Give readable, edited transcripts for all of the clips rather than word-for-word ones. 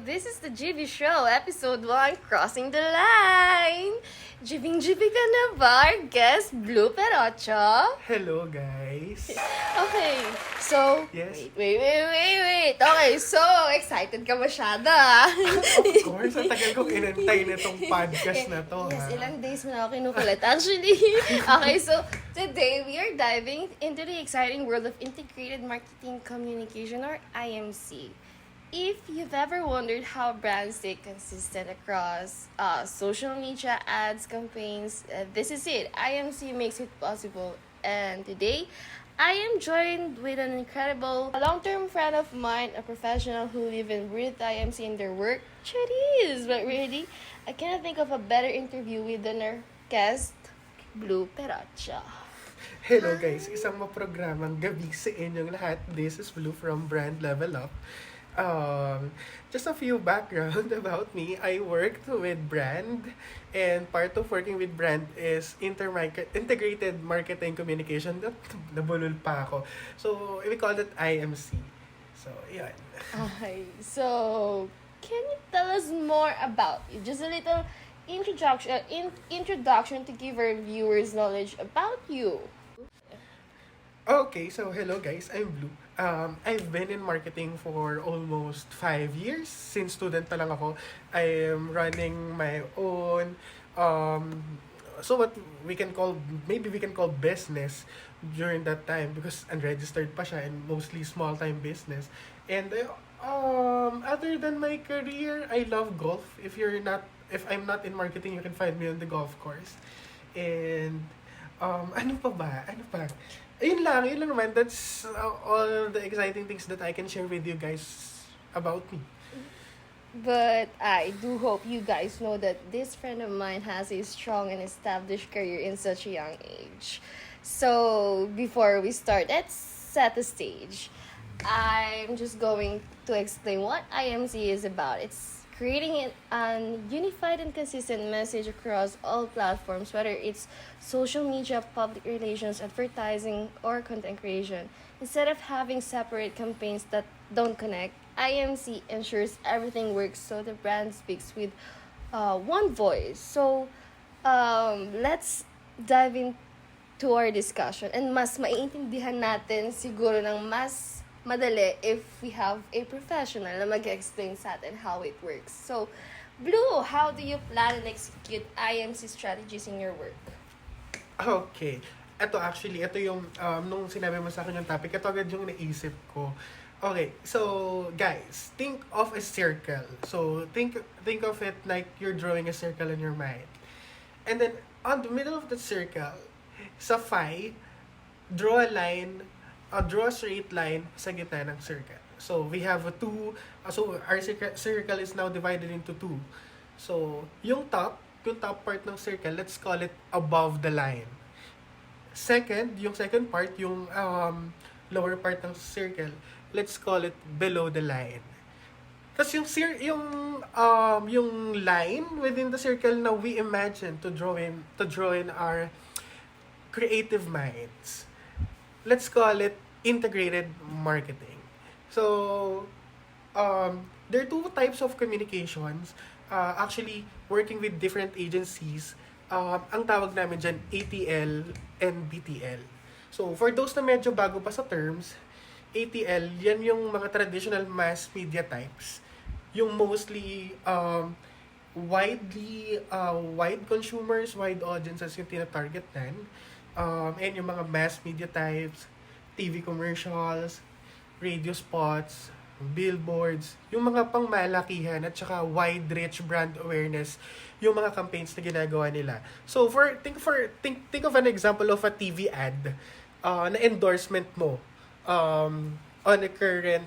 this is the GB Show, Episode 1, Crossing the Line. Jibing-jibing ka na ba, our guest, Blue Perocho? Hello, guys. Okay, so, Yes? wait. Okay, so, excited ka masyado, ah. Of course, ang tagal kong inantay na tong podcast na to, Yes, ha? ilang days mo na ako kinukulit, actually. Okay, so, today, we are diving into the exciting world of Integrated Marketing Communication, or IMC. If you've ever wondered how brands stay consistent across social media, ads, campaigns, this is it. IMC makes it possible. And today, I am joined with an incredible long-term friend of mine, a professional who live and breathe IMC in their work. Cheers! But really, I cannot think of a better interview with than our guest, Blue Perocho. Hello, guys. Isang maprogramang gabi sa inyong lahat. This is Blue from Brand Level Up. Just a few background about me. I worked with Brand, and part of working with Brand is integrated marketing communication. Nabulol pa ako. So, we call it IMC. So, yan. Okay, so can you tell us more about you? Just a little introduction to give our viewers knowledge about you. Okay, so hello guys, I'm Blue. I've been in marketing for almost 5 years. Since student pa lang ako, I am running my own, so what we can call, maybe we can call business during that time because unregistered pa siya and mostly small-time business. And other than my career, I love golf. If I'm not in marketing, you can find me on the golf course. And ano pa? Yun lang naman. That's all the exciting things that I can share with you guys about me. But I do hope you guys know that this friend of mine has a strong and established career in such a young age. So, before we start, let's set the stage. I'm just going to explain what IMC is about. It's creating an unified and consistent message across all platforms, whether it's social media, public relations, advertising, or content creation. Instead of having separate campaigns that don't connect, IMC ensures everything works so the brand speaks with one voice. So, let's dive into our discussion and mas maiintindihan natin siguro ng mas madali if we have a professional na mag-explain sa atin how it works. So, Blue, how do you plan and execute IMC strategies in your work? Okay. Ito yung, nung sinabi mo sa akin yung topic, ito agad yung naisip ko. Okay, so, guys, think of a circle. So, think of it like you're drawing a circle in your mind. And then, on the middle of the circle, sa phi, draw a straight line sa gitna ng circle. So, we have so our circle is now divided into two. So, yung top part ng circle, let's call it above the line. Yung second part, yung lower part ng circle, let's call it below the line. Tapos yung line within the circle na we imagine to draw in our creative minds. Let's call it integrated marketing. So, there are two types of communications. Actually, working with different agencies, ang tawag namin dyan, ATL and BTL. So, for those na medyo bago pa sa terms, ATL, yan yung mga traditional mass media types. Yung mostly wide consumers, wide audiences yung tina-target nan. And yung mga mass media types, TV commercials, radio spots, billboards, yung mga pangmalakihan at saka wide reach brand awareness yung mga campaigns na ginagawa nila. So think of an example of a TV ad na endorsement mo on a current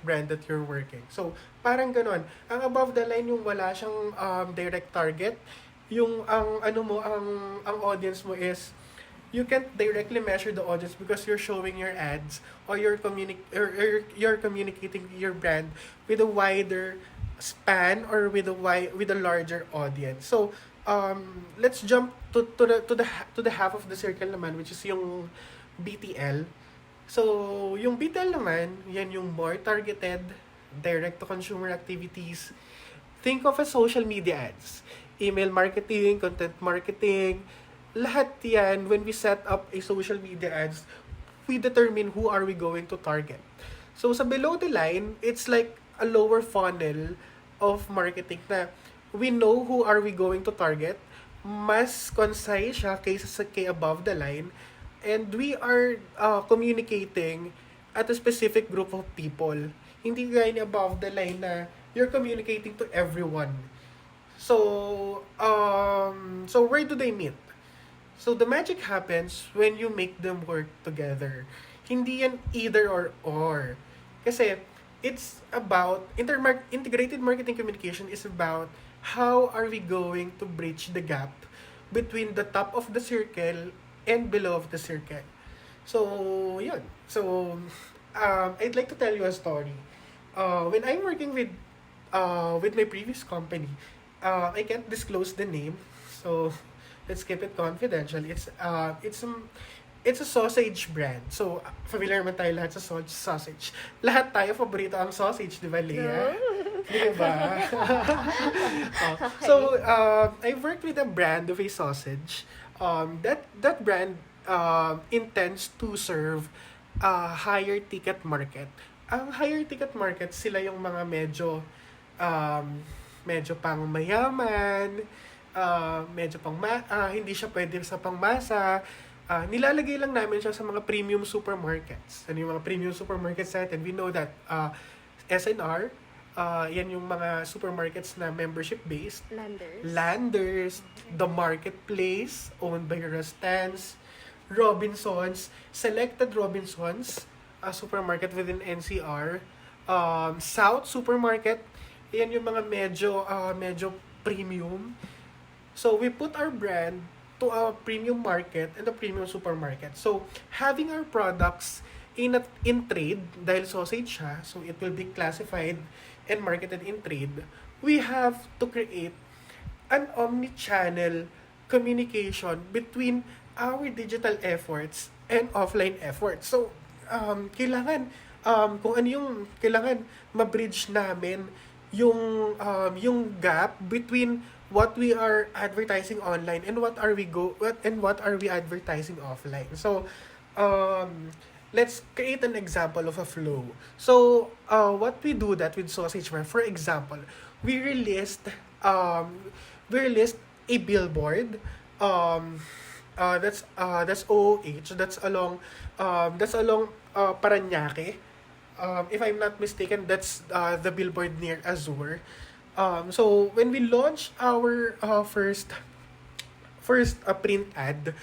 brand that you're working. So parang ganon. Ang above the line yung wala siyang direct target, yung ang audience mo is you can't directly measure the audience because you're showing your ads or you're communicating your brand with a wider span or with a larger audience. So let's jump to the half of the circle naman, which is yung BTL. So yung BTL naman, yan yung more targeted direct-to-consumer activities. Think of a social media ads, email marketing, content marketing, lahat yan, when we set up a social media ads, we determine who are we going to target. So sa below the line, it's like a lower funnel of marketing na we know who are we going to target, mas concise siya kaysa sa kay above the line, and we are communicating at a specific group of people. Hindi gaya ni above the line na you're communicating to everyone. So where do they meet? So the magic happens when you make them work together. Hindi yan either or. Kasi it's about integrated marketing communication is about how are we going to bridge the gap between the top of the circle and below of the circle. So, yun. So, I'd like to tell you a story. When I'm working with my previous company, I can't disclose the name, so let's keep it confidential. It's a sausage brand. So, familiar man tayo lahat sa sausage. Lahat tayo, paborito ang sausage, di ba, Leah? Di ba? So, I worked with a brand of a sausage. That brand intends to serve a higher ticket market. Ang higher ticket market, sila yung mga medyo pang mayaman, hindi siya pwede sa pangmasa. Nilalagay lang namin siya sa mga premium supermarkets. Ano yung mga premium supermarkets natin? We know that SNR, yan yung mga supermarkets na membership-based. Landers, The Marketplace, owned by Rustans, Robinsons, selected Robinsons, a supermarket within NCR, South Supermarket, yan yung mga medyo premium. So, we put our brand to a premium market and a premium supermarket. So, having our products in trade, dahil sausage siya, so it will be classified and marketed in trade, we have to create an omni-channel communication between our digital efforts and offline efforts. So, kailangan, kung ano yung kailangan ma-bridge namin yung gap between what we are advertising online and what are we advertising offline. So, let's create an example of a flow. So, what we do that with Sausage Brand, for example, we released a billboard. That's OOH. That's along Parañaque. If I'm not mistaken, that's the billboard near Azure. So when we launched our first print ad,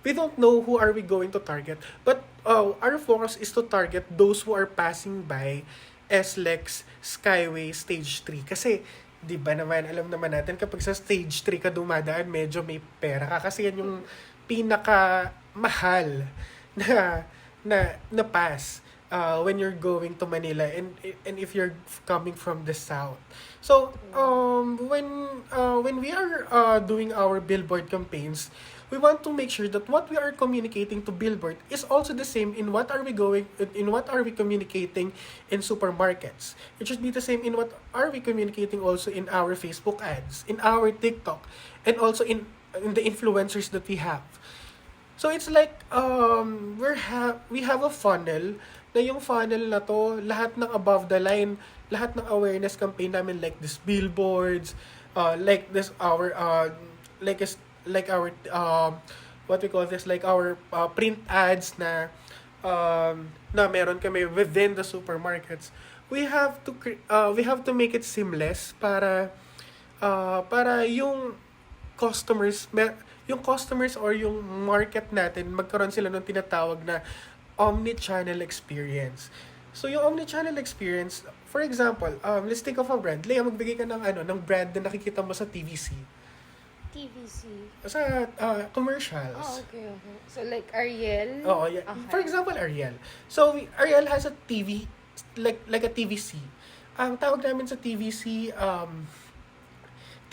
we don't know who are we going to target, but our focus is to target those who are passing by SLEX Skyway Stage 3. Kasi, di ba naman, alam naman natin, kapag sa Stage 3 ka dumadaan, medyo may pera ka. Kasi yan yung pinaka mahal na pass when you're going to Manila and if you're coming from the south. So when we are doing our billboard campaigns, we want to make sure that what we are communicating to billboard is also the same in what are we communicating in supermarkets. It should be the same in what are we communicating also in our Facebook ads, in our TikTok, and also in the influencers that we have. So it's like we have a funnel na yung funnel na to, lahat ng above the line, lahat ng awareness campaign namin like this billboards, like this our what we call this, like our print ads na meron kami within the supermarkets. We have to make it seamless para yung customers or yung market natin magkaroon sila ng tinatawag na omni-channel experience. So yung omni-channel experience, for example, let's think of a brand. Leia, magbigay ka ng brand na nakikita mo sa TVC. Sa commercials. Oh, okay. So like Ariel? Oo, yeah. Okay. For example, Ariel. So Ariel has a TV, like a TVC. Ang tawag namin sa TVC,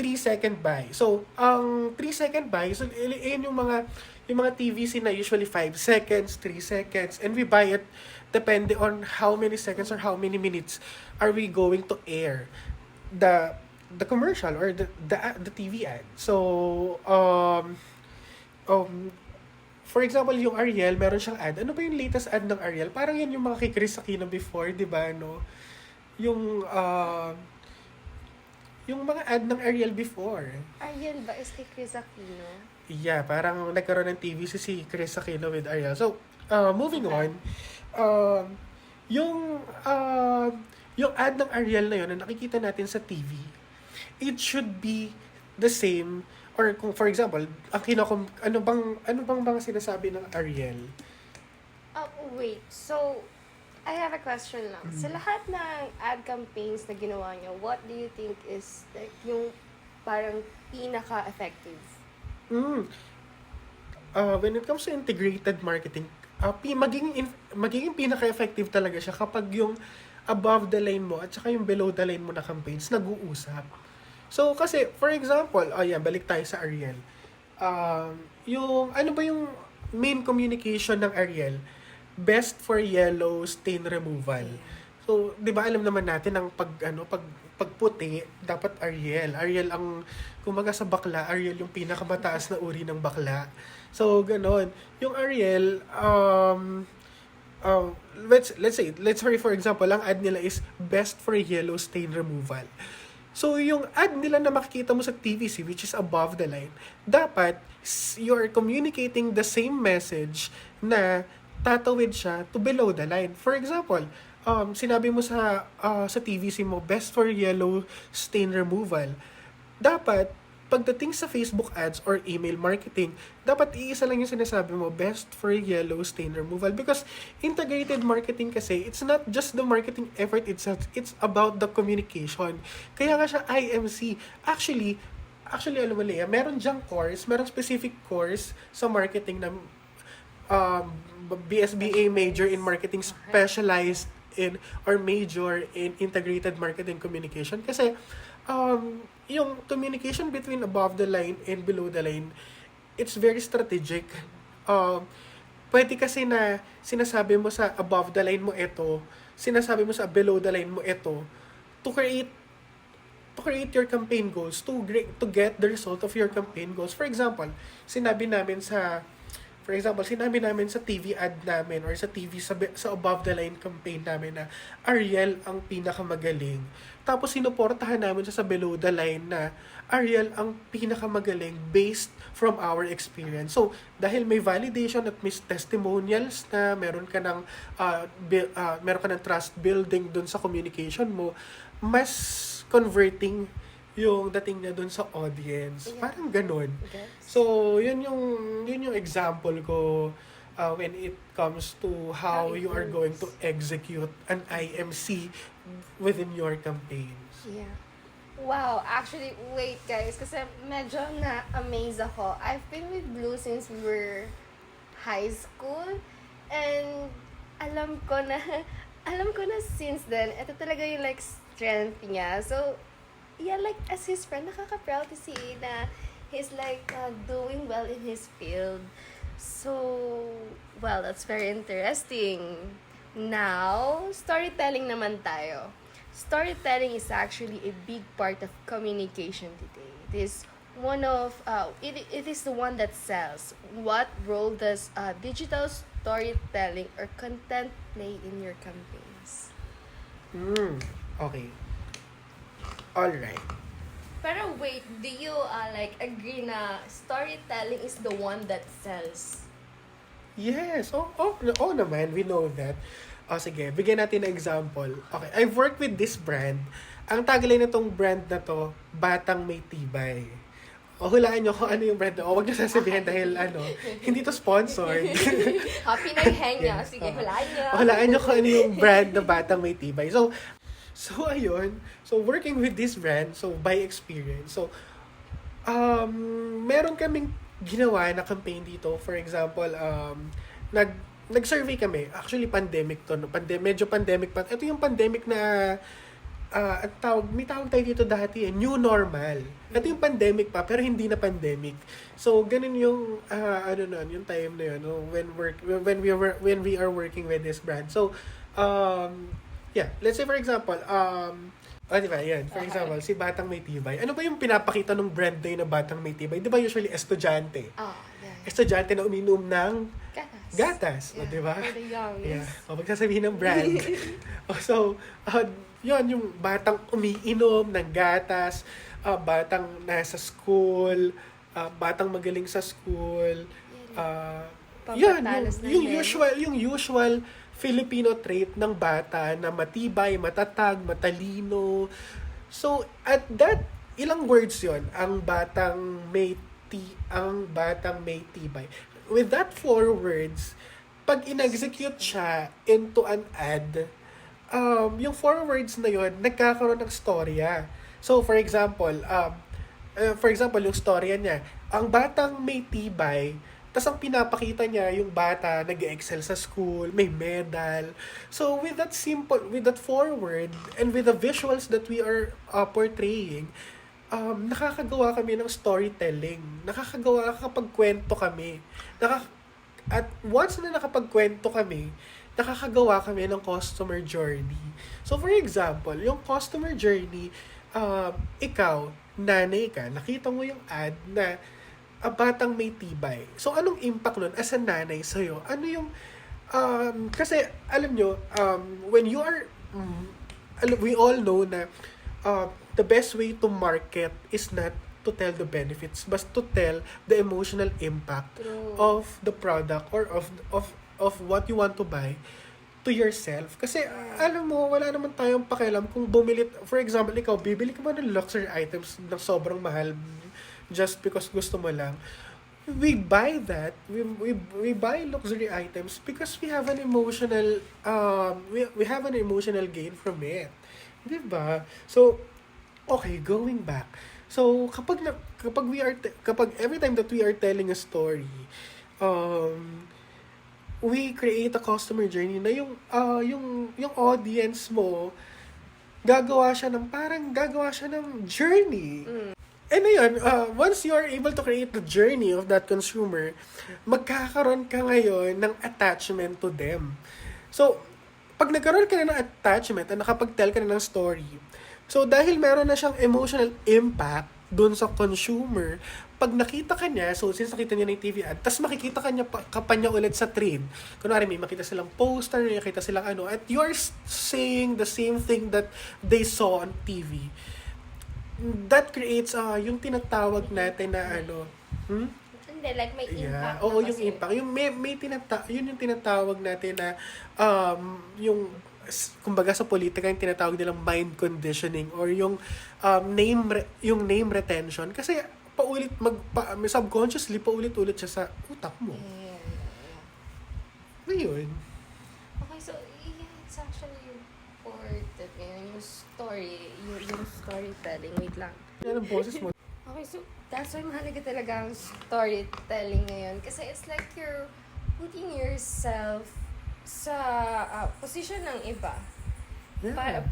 3-second buy. So, ang 3-second buy, so yun yung yung mga TVC na usually 5 seconds, 3 seconds, and we buy it depende on how many seconds or how many minutes are we going to air the commercial or the TV ad. So, um, for example, yung Ariel, meron siyang ad. Ano ba yung latest ad ng Ariel? Parang yan yung mga kay Chris Aquino before, di ba, no? Yung, yung mga ad ng Ariel before. Ariel ba is kay Chris Aquino? Yeah, parang nagkaroon ng TVC si Chris Aquino with Ariel. So, moving on, yung, yung ad ng Ariel na yun na nakikita natin sa TV, it should be the same. Or kung for example, ano bang mga sinasabi ng Ariel? Wait. So, I have a question lang. Sa lahat ng ad campaigns na ginawa niya, what do you think is like yung parang pinaka-effective? When it comes to integrated marketing, magiging pinaka-effective talaga siya kapag yung above the line mo at saka yung below the line mo na campaigns nag-uusap. So, kasi, for example, balik tayo sa Ariel. Ano ba yung main communication ng Ariel? Best for yellow stain removal. So, 'di ba alam naman natin ang pagputi dapat Ariel. Ariel ang kumaga sa bakla, Ariel yung pinakamataas na uri ng bakla. So, ganon. Yung Ariel let's say for example, ang ad nila is best for yellow stain removal. So, yung ad nila na makikita mo sa TVC, which is above the line, dapat you're communicating the same message na tatawid siya to below the line. For example, sinabi mo sa TVC mo, best for yellow stain removal. Dapat, pagdating sa Facebook ads or email marketing, dapat iisa lang yung sinasabi mo, best for yellow stain removal. Because integrated marketing kasi, it's not just the marketing effort itself, it's about the communication. Kaya nga siya IMC. Actually, alam mo Lea, meron specific course sa marketing na BSBA major in marketing specialized in or major in integrated marketing communication. Kasi, yung communication between above the line and below the line, it's very strategic. Pwede kasi na sinasabi mo sa above the line mo ito, sinasabi mo sa below the line mo ito, to create your campaign goals, to get the result of your campaign goals. For example, sinabi namin sa TV ad namin or sa TV sa above the line campaign namin na Ariel ang pinakamagaling. Tapos sinuportahan namin sa below the line na Ariel ang pinakamagaling based from our experience. So, dahil may validation at may testimonials na meron ka ng trust building dun sa communication mo, mas converting yung dating niya dun sa audience. Yeah. Parang ganun. Okay. So, yun yung example ko when it comes to how you are going to execute an IMC within your campaigns. Yeah. Wow, actually, wait guys, kasi medyo na-amaze ako. I've been with Blue since we were high school, and alam ko na since then, ito talaga yung like strength niya. So, yeah, like as his friend, nakaka-proud to see na he's like doing well in his field. So, well, that's very interesting. Now, storytelling naman tayo. Storytelling is actually a big part of communication today. It is it is the one that sells. What role does digital storytelling or content play in your campaigns? Okay. All right. Pero wait, do you like agree na storytelling is the one that sells? Yes. Oh naman, we know that. Sige, bigyan natin ng example. Okay, I've worked with this brand. Ang tagline na tong brand na to, Batang May Tibay. Hulaan nyo kung ano yung brand na. Huwag nyo sasabihin dahil hindi to sponsored. Happy na henya. Sige, hulaan nyo. Hulaan nyo kung ano yung brand na Batang May Tibay. So ayun. So, working with this brand, so by experience. So, meron kaming ginawa na campaign dito. For example, nag-survey kami. Actually, pandemic to. Medyo pandemic pa. Ito yung pandemic na may tawag tayo dito dati new normal. Ito yung pandemic pa, pero hindi na pandemic. So, ganun yung, yung time na yun, no, when we are working with this brand. So, yeah, let's say for example, diba, yan, for example, si Batang May Tibay. Ano ba yung pinapakita ng brand na yun na Batang May Tibay? Di ba usually estudyante? Yeah. Estudyante na uminom ng gatas, Yeah, di ba? for the youngest. Yeah. O, magsasabihin ng brand. So, yun, yung batang umiinom ng gatas, batang nasa school, batang magaling sa school, yun, Pampatalas ng yung usual Filipino trait ng bata na matibay, matatag, matalino. So, at that, ilang words yon ang batang may tibay. With that 4 words, pag in-execute siya into an ad, yung 4 words na yon nagkakaroon ng storya. So, for example, yung storya niya, ang batang may tibay, tas ang pinapakita niya yung bata nag-excel sa school, may medal. So, with that 4 word, and with the visuals that we are portraying, nakakagawa kami ng storytelling. Nakakapagkwento kami. At once na nakapagkwento kami, nakakagawa kami ng customer journey. So, for example, yung customer journey, ikaw, nanay ka, nakita mo yung ad na batang may tibay. So, anong impact nun as a nanay sa'yo? Ano yung, kasi, alam nyo, when you are, we all know na, the best way to market is not to tell the benefits, but to tell the emotional impact of the product or of what you want to buy to yourself. Kasi, alam mo, wala naman tayong pakialam kung bumili, for example, ikaw, bibili ka ba ng luxury items na sobrang mahal just because gusto mo lang. We buy that, we buy luxury items because we have an emotional, we have an emotional gain from it. Diba? So, okay, going back. So, kapag every time that we are telling a story, we create a customer journey na yung audience mo, gagawa siya ng journey. And ayun, once you are able to create the journey of that consumer, magkakaroon ka ngayon ng attachment to them. So, pag nagkaroon ka na ng attachment at nakapag-tell ka na ng story, so dahil meron na siyang emotional impact dun sa consumer, pag nakita ka niya, so since nakita niya na yung TV ad, tas makikita ka pa niya ulit sa trade. Kunwari, may makita silang poster, may makita silang at you are saying the same thing that they saw on TV. That creates yung tinatawag natin na Hindi, like may impact. Yeah. Oo, yung impact. Yung yun yung tinatawag natin na yung kumbaga sa politika yung tinatawag nilang mind conditioning or yung name retention kasi subconsciously paulit-ulit siya sa utak mo. Ayun. Okay, so it's actually important yung story, yung storytelling. Wait lang. Yan ang boses mo. Okay, so that's why mahalaga talaga ang storytelling ngayon. Kasi it's like you're putting yourself sa position ng iba. Yeah.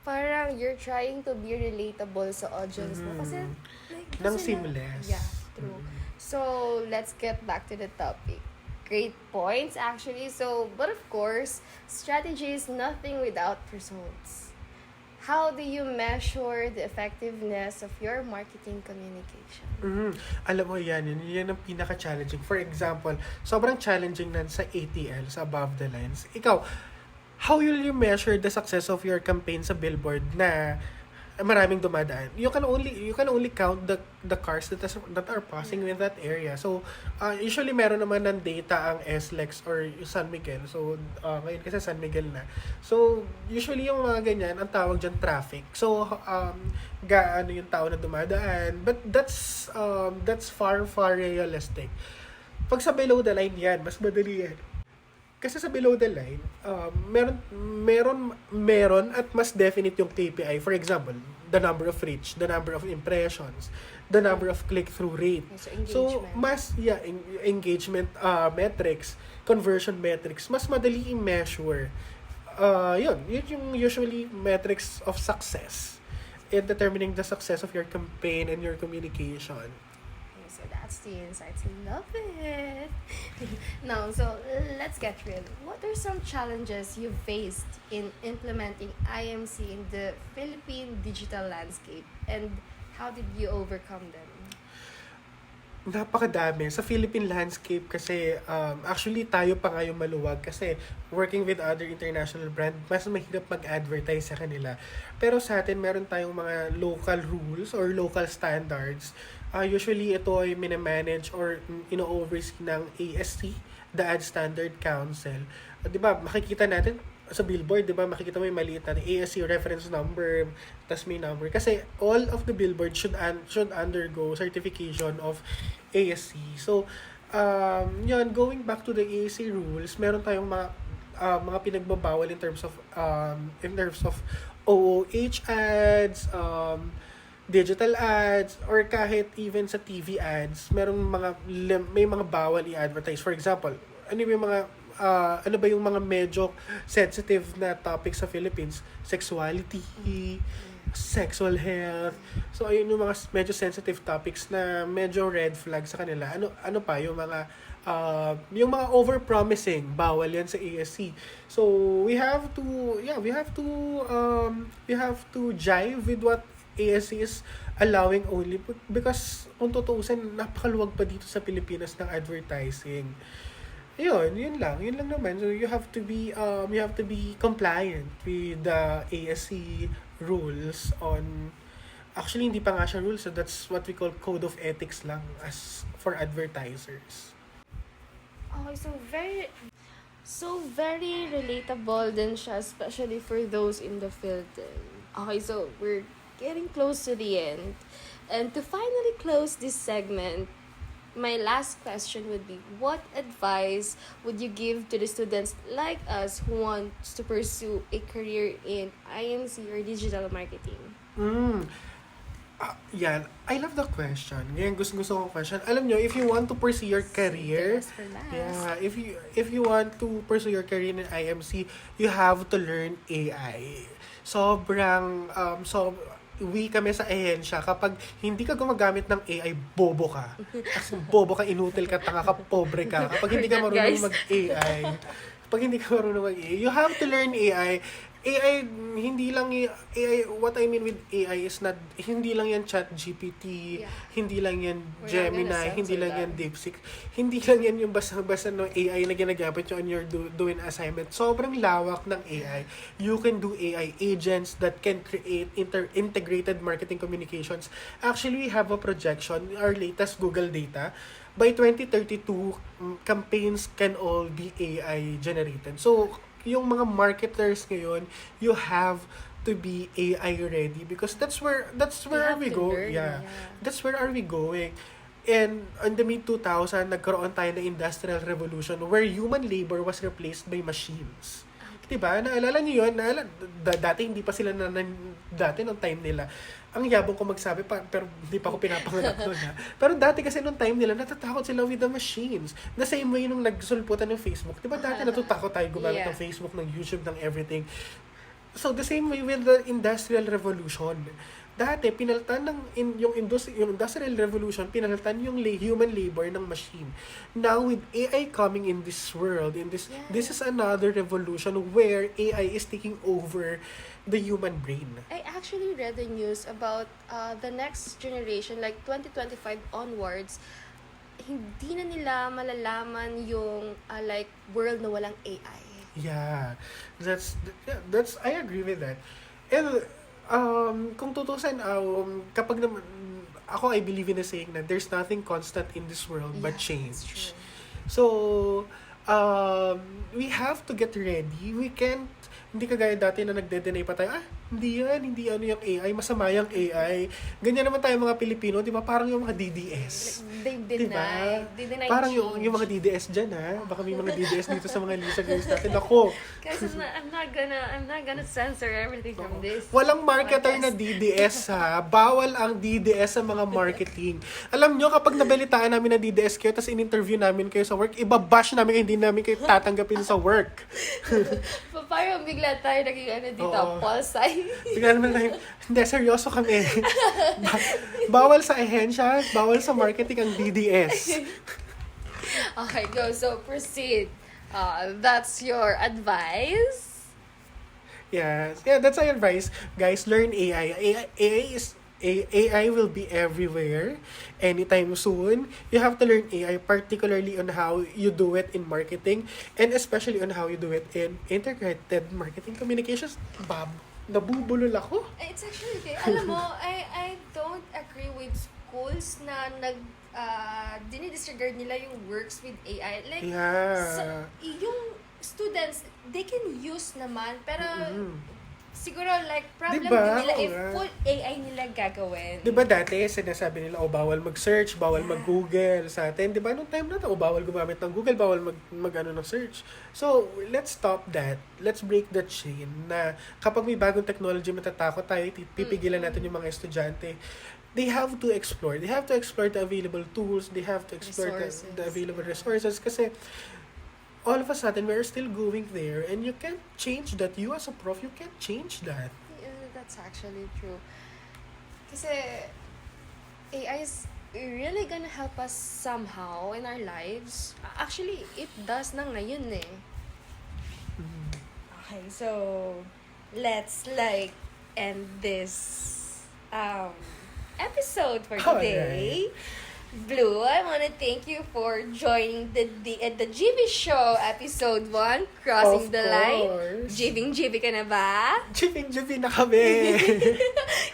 Parang you're trying to be relatable sa audience mo. Kasi like, Nang seamless. Yeah, true. So, let's get back to the topic. Great points, actually. So, but of course, strategy is nothing without results. How do you measure the effectiveness of your marketing communication? Alam mo yan ang pinaka-challenging. For example, sobrang challenging nan sa ATL, sa above the lines. Ikaw, how will you measure the success of your campaign sa billboard na maraming dumadaan? You can only count the cars that are passing in that area. So, usually meron naman ng data ang SLEX or San Miguel. So, ngayon kasi San Miguel na. So, usually yung mga ganyan, ang tawag dyan traffic. So, gaano yung tao na dumadaan. But that's far realistic. Pag sa below the line yan, mas madali yan. Kasi sa below the line, meron at mas definite yung KPI. For example, the number of reach, the number of impressions, the number of click-through rate. So, engagement metrics, conversion metrics, mas madali i-measure. yun yung usually metrics of success in determining the success of your campaign and your communication. Okay, so that's the insights. Love it. Now, so let's get real. What are some challenges you faced in implementing IMC in the Philippine digital landscape, and how did you overcome them? Napakadami. Sa Philippine landscape kasi, actually tayo pa nga yung maluwag kasi working with other international brand, mas mahirap mag-advertise sa kanila. Pero sa atin, meron tayong mga local rules or local standards. Usually, ito ay minamanage or ino-oversee ng ASC, the Ad Standard Council. Di ba, makikita natin sa billboard, di ba, makikita mo yung maliit natin, ASC reference number, tas may number. Kasi all of the billboards should undergo certification of ASC. So, yun, going back to the ASC rules, meron tayong mga pinagbabawal in terms of OOH ads, digital ads, or kahit even sa TV ads, may mga bawal i-advertise. For example, ano ba yung mga medyo sensitive na topics sa Philippines? Sexuality, sexual health. So, ayun yung mga medyo sensitive topics na medyo red flag sa kanila. Ano pa? Yung mga over-promising, bawal yan sa ASC. So, we have to jive with what ASC is allowing only because kung tutuusin, napakaluwag pa dito sa Pilipinas ng advertising. Yun lang naman. So you have to be compliant with the ASC rules on, actually hindi pa nga siya rules, so that's what we call code of ethics lang as for advertisers. Okay, so very relatable din siya, especially for those in the field din. Okay, so we're getting close to the end. And to finally close this segment, my last question would be, what advice would you give to the students like us who wants to pursue a career in IMC or digital marketing? Yan. I love the question. Ngayon, gusto kong question. Alam nyo, if you want to pursue your career, Last for last. yeah, if you want to pursue your career in IMC, you have to learn AI. Uwi kami sa ahensya, kapag hindi ka gumagamit ng AI, bobo ka. Kasi bobo ka, inutil ka, tanga ka, pobre ka. Kapag hindi ka marunong mag-AI, you have to learn AI. AI, AI, what I mean with AI is not, hindi lang yan ChatGPT, hindi lang yan Gemini, hindi lang yan DeepSeek, hindi lang yan yung basta-basta no AI na ginagamit nyo on your doing assignment. Sobrang lawak ng AI. You can do AI agents that can create integrated marketing communications. Actually, we have a projection, our latest Google data, by 2032, campaigns can all be AI generated. So, yung mga marketers ngayon, you have to be AI ready because that's where we go. That's where are we going. And in the mid-2000, nagkaroon tayo ng industrial revolution where human labor was replaced by machines. Diba? Naalala niyo yun? Dati hindi pa sila dati nung time nila. Ang yabong ko magsabi pa, pero hindi pa ako pinapanganak doon ha. Pero dati kasi nung time nila, natatakot sila with the machines. The same way nung nagsulputan ng Facebook. Diba dati natatakot tayo gumamit ng Facebook, ng YouTube, ng everything. So the same way with the Industrial Revolution. Dati, pinalitan yung Industrial Revolution, pinalitan yung human labor ng machine. Now, with AI coming in this world, this is another revolution where AI is taking over the human brain. I actually read the news about the next generation, like 2025 onwards, hindi na nila malalaman yung like world na walang AI. Yeah, that's I agree with that. And kung tutusin, kapag naman, ako, I believe in the saying na there's nothing constant in this world but change. So, we have to get ready. We can't, hindi kagaya dati na nagde-deny pa tayo, hindi ano yung AI, masama yung AI. Ganyan naman tayo mga Pilipino, di ba? Parang yung mga DDS. They deny. They deny parang change. yung mga DDS dyan, ha? Baka may mga DDS dito sa mga listeners natin. Ako. Kasi I'm not gonna censor everything from this. Walang marketer na DDS, ha? Bawal ang DDS sa mga marketing. Alam nyo, kapag nabalitaan namin na DDS kayo, tapos in-interview namin kayo sa work, ibabash namin, hindi namin kayo tatanggapin sa work. parang bigla tayo naging ano dito, Oo. pulsay. Bigla naman tayo, hindi, seryoso kami. Bawal sa ahensya, bawal sa marketing ang DDS. Okay, go. So, proceed. That's your advice? Yes. Yeah, that's my advice. Guys, learn AI. AI will be everywhere anytime soon. You have to learn AI, particularly on how you do it in marketing and especially on how you do it in integrated marketing communications. Bob, nabubulol ako. It's actually okay. Alam mo, I don't agree with schools na dinidisregard nila yung works with AI. Like, Yeah. yung students, they can use naman, pero siguro like problem Diba? din nila Oo if nga. full AI nila gagawin. Di ba dati, sinasabi nila, bawal mag-search, bawal mag-google sa atin. Di ba, nung time na to, bawal gumamit ng Google, bawal mag-ano ng search. So, let's stop that. Let's break that chain na kapag may bagong technology, matatakot tayo, pipigilan natin yung mga estudyante. They have to explore. They have to explore the available tools. They have to explore the available resources. Kasi, all of a sudden, we're still going there and you can't change that. You as a prof, you can't change that. Yeah, that's actually true. Kasi AI is really gonna help us somehow in our lives. Actually, it does na ngayon eh. Okay, so let's like end this episode for today. Blue, I want to thank you for joining the GB Show episode 1, Crossing Of the Line. course. Jibing ka na ba? Jibing na kami.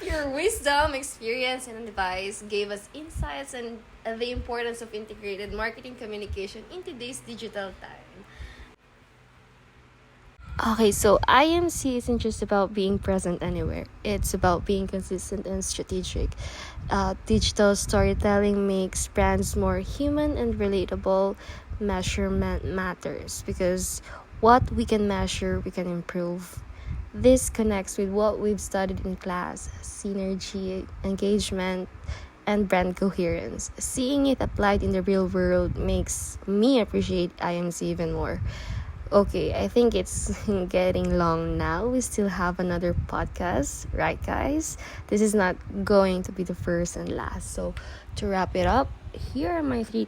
Your wisdom, experience, and advice gave us insights and the importance of integrated marketing communication in today's digital time. Okay, so IMC isn't just about being present anywhere. It's about being consistent and strategic. Digital storytelling makes brands more human and relatable. Measurement matters because what we can measure, we can improve. This connects with what we've studied in class: synergy, engagement, and brand coherence. Seeing it applied in the real world makes me appreciate IMC even more. Okay, I think it's getting long now. We still have another podcast, right, guys? This is not going to be the first and last. So, to wrap it up, here are my key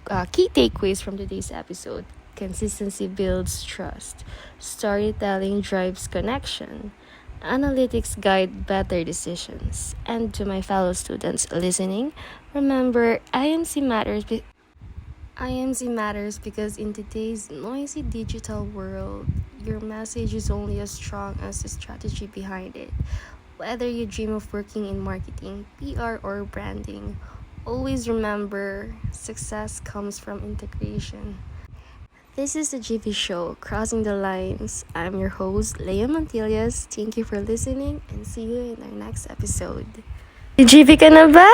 takeaways from today's episode. Consistency builds trust. Storytelling drives connection. Analytics guide better decisions. And to my fellow students listening, remember, IMC matters because in today's noisy digital world, your message is only as strong as the strategy behind it. Whether you dream of working in marketing, PR, or branding, always remember success comes from integration. This is the GV Show, Crossing the Lines. I'm your host, Leia Mantillas. Thank you for listening and see you in our next episode. GV ka na ba?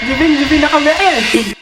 Jibing na kami.